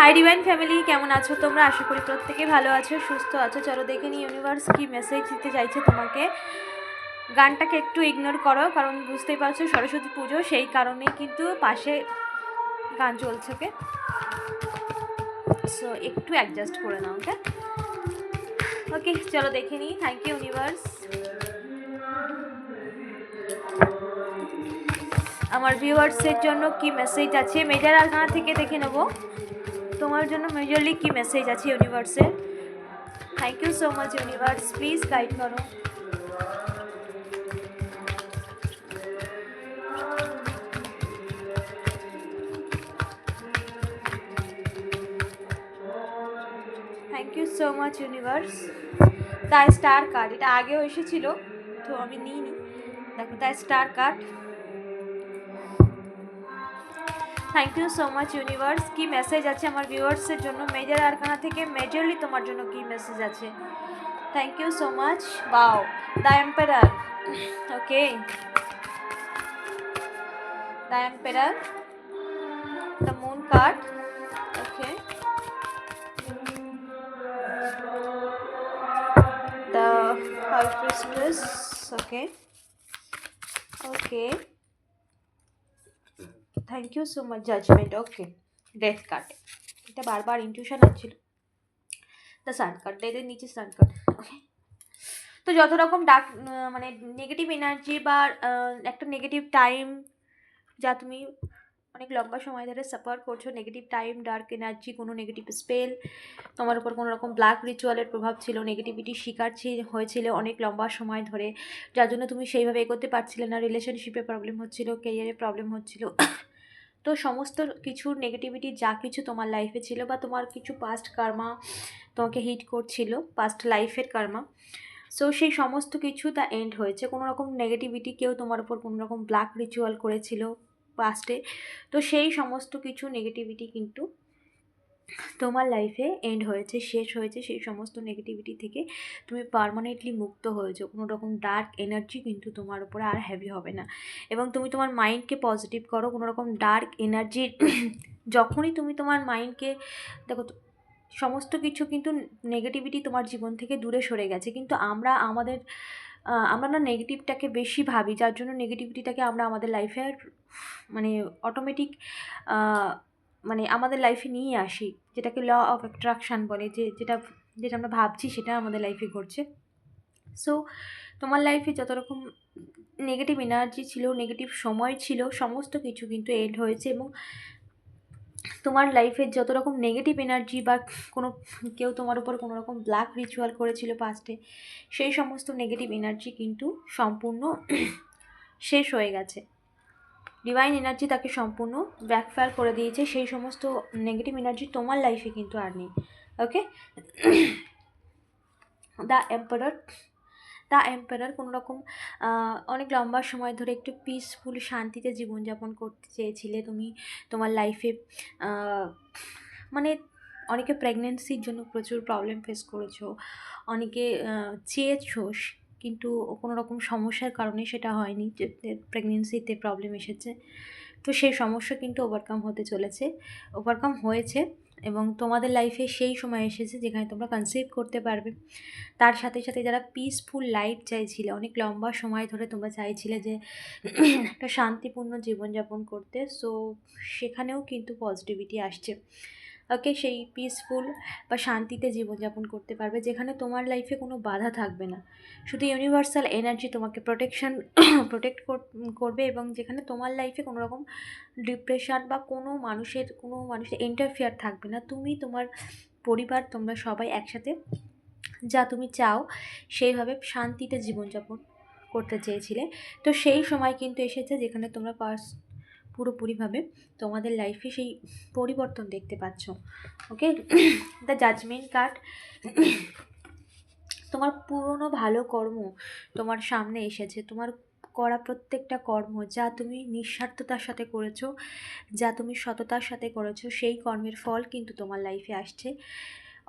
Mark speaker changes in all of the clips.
Speaker 1: Hi divine family, কেমন আছো তোমরা? আশা করি প্রত্যেকে ভালো আছো, সুস্থ আছো। চলো দেখে নিই ইউনিভার্স কি মেসেজ দিতে চাইছে তোমাকে। গানটাকে একটু ইগনোর করো, কারণ বুঝতেই পারছো সরস্বতী পুজো, সেই কারণেই কিন্তু পাশে গান চলছে। ওকে, সো একটু অ্যাডজাস্ট করে নাও। ওকে ওকে, চলো দেখে নিই। Thank you universe. আমার ভিউয়ার্সের জন্য কি মেসেজ আছে মেজর আরকানা থেকে দেখে নেব। তোমার জন্য মেজরলি কি মেসেজ আছে ইউনিভার্সের। Thank you so much universe, please guide করো। Thank you so much universe. The star card, এটা আগেও এসেছিল তো আমি নিইনি। দেখো the star card. Thank you so much universe. কি মেসেজ আছে আমার ভিউয়ার্সের জন্য মেজর আরকানা থেকে, মেজরলি তোমার জন্য কি মেসেজ আছে। Thank you so much. Wow, the emperor. Okay, the emperor, the moon card. Okay, the high priestess. Okay, okay, thank you so much judgment. Okay, death card, এটা বারবার intuition আসছিল। The sun card, এদের নিচে sun card. ওকে, তো যত রকম dark মানে negative energy বা একটা নেগেটিভ টাইম যা তুমি অনেক লম্বা সময় ধরে সাফার করছো, নেগেটিভ টাইম, ডার্ক এনার্জি, কোনো নেগেটিভ স্পেল, তোমার উপর কোনো রকম ব্ল্যাক রিচুয়ালের প্রভাব ছিল, নেগেটিভিটির শিকার হয়েছিল অনেক লম্বা সময় ধরে, যার জন্য তুমি সেইভাবে এগোতে পারছিলে না। রিলেশনশিপে প্রবলেম হচ্ছিল, ক্যারিয়ারে প্রবলেম হচ্ছিল। তো সমস্ত কিছু নেগেটিভিটি যা কিছু তোমার লাইফে ছিল, বা তোমার কিছু পাস্ট কার্মা তোমাকে হিট করছিল, পাস্ট লাইফের কার্মা, সো সেই সমস্ত কিছু তা এন্ড হয়েছে। কোনো রকম নেগেটিভিটি, কেউ তোমার উপর কোনো রকম ব্ল্যাক রিচুয়াল করেছিল পাস্টে, তো সেই সমস্ত কিছু নেগেটিভিটি কিন্তু তোমার লাইফে এন্ড হয়েছে, শেষ হয়েছে। সেই সমস্ত নেগেটিভিটি থেকে তুমি পার্মানেন্টলি মুক্ত হয়েছো। কোনো রকম ডার্ক এনার্জি কিন্তু তোমার উপরে আর হ্যাভি হবে না। এবং তুমি তোমার মাইন্ডকে পজিটিভ করো। কোনো রকম ডার্ক এনার্জির যখনই তুমি তোমার মাইন্ডকে দেখো, সমস্ত কিছু কিন্তু নেগেটিভিটি তোমার জীবন থেকে দূরে সরে গেছে, কিন্তু আমরা না নেগেটিভটাকে বেশি ভাবি, যার জন্য নেগেটিভিটিটাকে আমরা আমাদের লাইফে মানে অটোমেটিক মানে আমাদের লাইফে নিয়ে আসি, যেটাকে ল অফ অ্যাট্রাকশান বলে, যেটা যেটা আমরা ভাবছি সেটা আমাদের লাইফে ঘটছে। সো তোমার লাইফে যত রকম নেগেটিভ এনার্জি ছিল, নেগেটিভ সময় ছিল, সমস্ত কিছু কিন্তু এন্ড হয়েছে। এবং তোমার লাইফের যত রকম নেগেটিভ এনার্জি বা কেউ তোমার উপর কোনো রকম ব্ল্যাক রিচুয়াল করেছিল পাস্টে, সেই সমস্ত নেগেটিভ এনার্জি কিন্তু সম্পূর্ণ শেষ হয়ে গেছে। ডিভাইন এনার্জি তাকে সম্পূর্ণ ব্যাকফায়ার করে দিয়েছে। সেই সমস্ত নেগেটিভ এনার্জি তোমার লাইফে কিন্তু আর নেই। ওকে, দ্য এম্পারার কোনো রকম অনেক লম্বা সময় ধরে একটু পিসফুল শান্তিতে জীবনযাপন করতে চেয়েছিলে তুমি তোমার লাইফে। মানে অনেকে প্রেগনেন্সির জন্য প্রচুর প্রবলেম ফেস করেছো, অনেকে চেয়েছো কিন্তু কোনো রকম সমস্যার কারণে সেটা হয়নি, যে প্রেগনেন্সিতে প্রবলেম এসেছে। তো সেই সমস্যা কিন্তু ওভারকাম হয়েছে। এবং তোমাদের লাইফে সেই সময় এসেছে যেখানে তোমরা কনসিভ করতে পারবে। তার সাথে সাথে যারা পিসফুল লাইফ চাইছিলে, অনেক লম্বা সময় ধরে তোমরা চাইছিলে যে একটা শান্তিপূর্ণ জীবনযাপন করতে, সো সেখানেও কিন্তু পজিটিভিটি আসছে। ওকে, সেই পিসফুল বা শান্তিতে জীবনযাপন করতে পারবে, যেখানে তোমার লাইফে কোনো বাধা থাকবে না। শুধু ইউনিভার্সাল এনার্জি তোমাকে প্রোটেক্ট করবে, এবং যেখানে তোমার লাইফে কোনো রকম ডিপ্রেশন বা কোনো মানুষের ইন্টারফেয়ার থাকবে না। তুমি, তোমার পরিবার, তোমরা সবাই একসাথে যা তুমি চাও সেইভাবে শান্তিতে জীবনযাপন করতে চেয়েছিলে। তো সেই সময় কিন্তু এসেছে যেখানে তোমরা পুরোপুরিভাবে তোমাদের লাইফে সেই পরিবর্তন দেখতে পাচ্ছ। ওকে, দ্য জাজমেন্ট কার্ড। তোমার পুরনো ভালো কর্ম তোমার সামনে এসেছে। তোমার করা প্রত্যেকটা কর্ম, যা তুমি নিঃস্বার্থতার সাথে করেছো, যা তুমি সততার সাথে করেছো, সেই কর্মের ফল কিন্তু তোমার লাইফে আসছে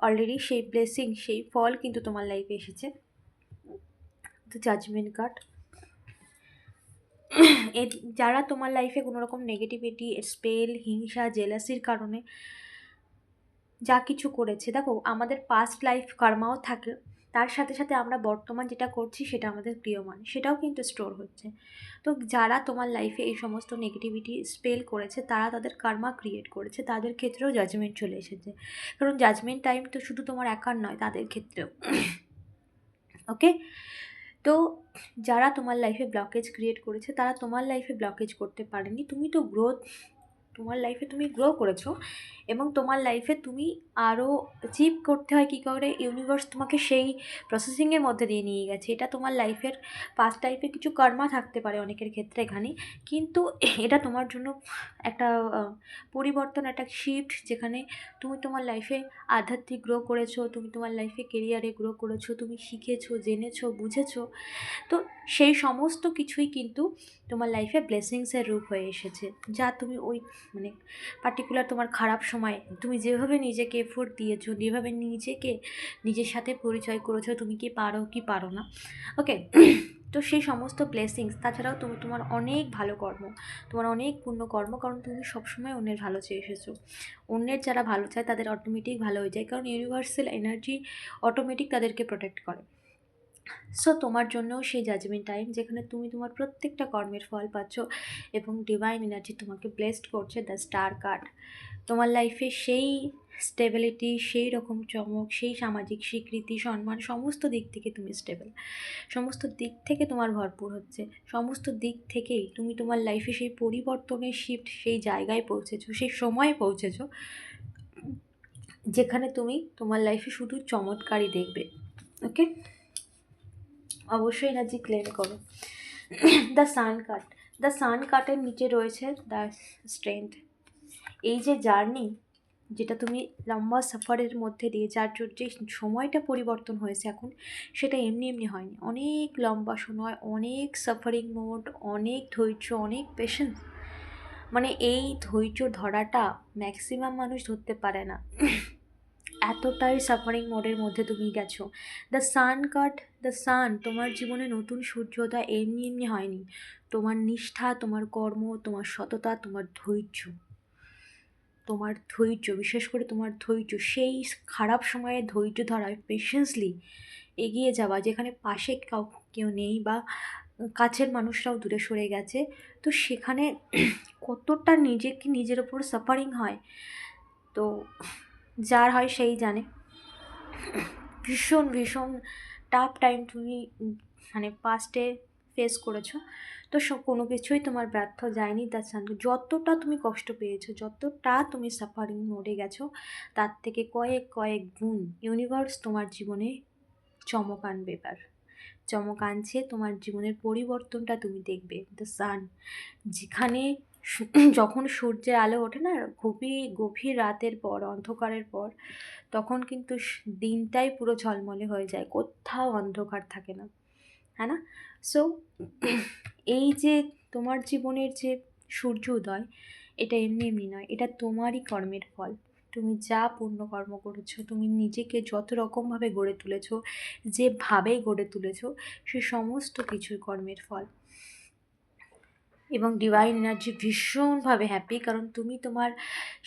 Speaker 1: অলরেডি। সেই ব্লেসিং, সেই ফল কিন্তু তোমার লাইফে এসেছে। The judgement card. যারা তোমার লাইফে কোনো রকম নেগেটিভিটি, স্পেল, হিংসা, জেলাসির কারণে যা কিছু করেছে, দেখো আমাদের পাস্ট লাইফ কর্মাও থাকে, তার সাথে সাথে আমরা বর্তমান যেটা করছি সেটা আমাদের প্রিয়মান, সেটাও কিন্তু স্টোর হচ্ছে। তো যারা তোমার লাইফে এই সমস্ত নেগেটিভিটি স্পেল করেছে, তারা তাদের কর্মা ক্রিয়েট করেছে, তাদের ক্ষেত্রেও জাজমেন্ট চলে এসেছে। কারণ জাজমেন্ট টাইম তো শুধু তোমার একার নয়, তাদের ক্ষেত্রেও। ওকে, তো যারা তোমার লাইফে ব্লকেজ ক্রিয়েট করেছে, তারা তোমার লাইফে ব্লকেজ করতে পারেনি। তুমি তো গ্রোথ, তোমার লাইফে তুমি গ্রো করেছো, এবং তোমার লাইফে তুমি আরও অ্যাচিভ করতে হয় কী করে, ইউনিভার্স তোমাকে সেই প্রসেসিংয়ের মধ্যে দিয়ে নিয়ে গেছে। এটা তোমার লাইফের পাস্ট লাইফে কিছু কর্মা থাকতে পারে অনেকের ক্ষেত্রে এখানে, কিন্তু এটা তোমার জন্য একটা পরিবর্তন, একটা শিফট, যেখানে তুমি তোমার লাইফে আধ্যাত্মিক গ্রো করেছো, তুমি তোমার লাইফে কেরিয়ারে গ্রো করেছো, তুমি শিখেছো, জেনেছো, বুঝেছো। তো সেই সমস্ত কিছুই কিন্তু তোমার লাইফে ব্লেসিংসের রূপ হয়ে এসেছে, যা তুমি ওই মানে পার্টিকুলার তোমার খারাপ সময়ে তুমি যেভাবে নিজেকে এফোর্ট দিয়েছো, যেভাবে নিজেকে নিজের সাথে পরিচয় করেছো, তুমি কি পারো কি পারো না। ওকে, তো সেই সমস্ত ব্লেসিংস, তাছাড়াও তুমি তোমার অনেক ভালো কর্ম, তোমার অনেক পুণ্যকর্ম, কারণ তুমি সবসময় অন্যের ভালো চেয়ে এসেছো। অন্যের যারা ভালো চায় তাদের অটোমেটিক ভালো হয়ে যায়, কারণ ইউনিভার্সাল এনার্জি অটোমেটিক তাদেরকে প্রোটেক্ট করে। সো তোমার জন্যও সেই জাজমেন্ট টাইম, যেখানে তুমি তোমার প্রত্যেকটা কর্মের ফল পাচ্ছ, এবং ডিভাইন এনার্জি তোমাকে ব্লেসড করছে। দ্য স্টার কার্ড তোমার লাইফে সেই স্টেবিলিটি, সেই রকম চমক, সেই সামাজিক স্বীকৃতি, সম্মান, সমস্ত দিক থেকে তুমি স্টেবল, সমস্ত দিক থেকে তোমার ভরপুর হচ্ছে, সমস্ত দিক থেকেই তুমি তোমার লাইফে সেই পরিবর্তনের শিফট, সেই জায়গায় পৌঁছেছো, সেই সময়ে পৌঁছেছো, যেখানে তুমি তোমার লাইফে শুধু চমৎকারই দেখবে। ওকে, অবশ্যই এনার্জি ক্লেম করো। The sun card, the sun কার্ডের নিচে রয়েছে দ্য স্ট্রেংথ। এই যে জার্নি, যেটা তুমি লম্বা সফরের মধ্যে দিয়ে, যার যে সময়টা পরিবর্তন হয়েছে এখন, সেটা এমনি এমনি হয়নি। অনেক লম্বা সময়, অনেক সাফারিং মোড, অনেক ধৈর্য, অনেক পেশেন্স। মানে এই ধৈর্য ধরাটা ম্যাক্সিমাম মানুষ ধরতে পারে না, এতটাই সাফারিং মোডের মধ্যে তুমি গেছো। The sun card, the sun তোমার জীবনে নতুন সূর্যোদয় এমনি এমনি হয়নি। তোমার নিষ্ঠা, তোমার কর্ম, তোমার সততা, তোমার ধৈর্য, তোমার ধৈর্য, বিশেষ করে তোমার ধৈর্য, সেই খারাপ সময়ে ধৈর্য ধরা, পেশেন্সলি এগিয়ে যাওয়া, যেখানে পাশে কেউ নেই বা কাছের মানুষরাও দূরে সরে গেছে, তো সেখানে কতটা নিজেকে নিজের ওপর সাফারিং হয়, তো যার হয় সেই জানে। ভীষণ ভীষণ টাফ টাইম তুমি মানে পাস্টে ফেস করেছো, তো কোনো কিছুই তোমার ব্যর্থ যায়নি। তার সঙ্গে যতটা তুমি কষ্ট পেয়েছো, যতটা তুমি সাফারিং মোডে গেছো, তার থেকে কয়েক কয়েক গুণ ইউনিভার্স তোমার জীবনে চমক আনবে। এবার চমক আনছে, তোমার জীবনের পরিবর্তনটা তুমি দেখবে। দ্য সান, যেখানে যখন সূর্যের আলো ওঠে না, গভীর রাতের পর, অন্ধকারের পর, তখন কিন্তু দিনটাই পুরো ঝলমলে হয়ে যায়, কোথাও অন্ধকার থাকে না, হ্যাঁ না? সো এই যে তোমার জীবনের যে সূর্য উদয়, এটা এমনি এমনি নয়, এটা তোমারই কর্মের ফল। তুমি যা পুণ্যকর্ম করেছো, তুমি নিজেকে যত রকমভাবে গড়ে তুলেছো, যেভাবে গড়ে তুলেছো, সে সমস্ত কিছুর কর্মের ফল। এবং ডিভাইন এনার্জি ভীষণভাবে হ্যাপি, কারণ তুমি তোমার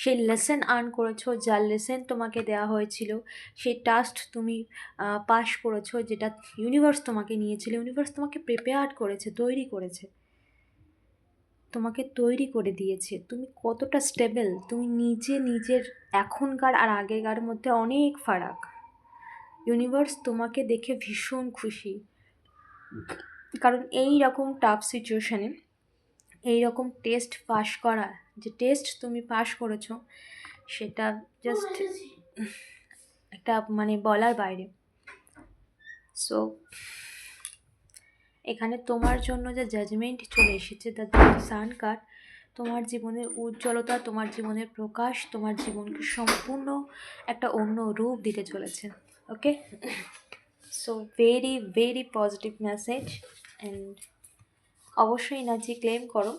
Speaker 1: সেই লেসন আর্ন করেছো, যার লেসন তোমাকে দেওয়া হয়েছিল, সেই টাস্ক তুমি পাস করেছো, যেটা ইউনিভার্স তোমাকে নিয়েছিল, ইউনিভার্স তোমাকে প্রিপেয়ার করেছে, তৈরি করেছে, তোমাকে তৈরি করে দিয়েছে। তুমি কতটা স্টেবল, তুমি নিজের এখনকার আর আগেকার মধ্যে অনেক ফারাক। ইউনিভার্স তোমাকে দেখে ভীষণ খুশি, কারণ এই রকম টাফ সিচুয়েশানে এই রকম টেস্ট পাস করা, যে টেস্ট তুমি পাস করেছো, সেটা জাস্ট একটা মানে বলার বাইরে। সো এখানে তোমার জন্য যে জাজমেন্ট চলে এসেছে, দ্য সান কার্ড, তোমার জীবনের উজ্জ্বলতা, তোমার জীবনের প্রকাশ, তোমার জীবনকে সম্পূর্ণ একটা অন্য রূপ দিতে চলেছে। Okay, so very very positive message, and অবশ্যই এনার্জি ক্লেম করো,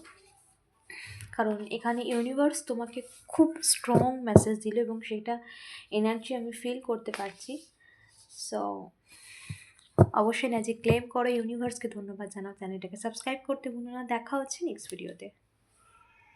Speaker 1: কারণ এখানে ইউনিভার্স তোমাকে খুব স্ট্রং মেসেজ দিল, এবং সেটা এনার্জি আমি ফিল করতে পারছি। সো অবশ্যই এনার্জি ক্লেম করো, ইউনিভার্সকে ধন্যবাদ জানাও, চ্যানেলটাকে সাবস্ক্রাইব করতে ভুলো না। দেখা হচ্ছে নেক্সট ভিডিওতে।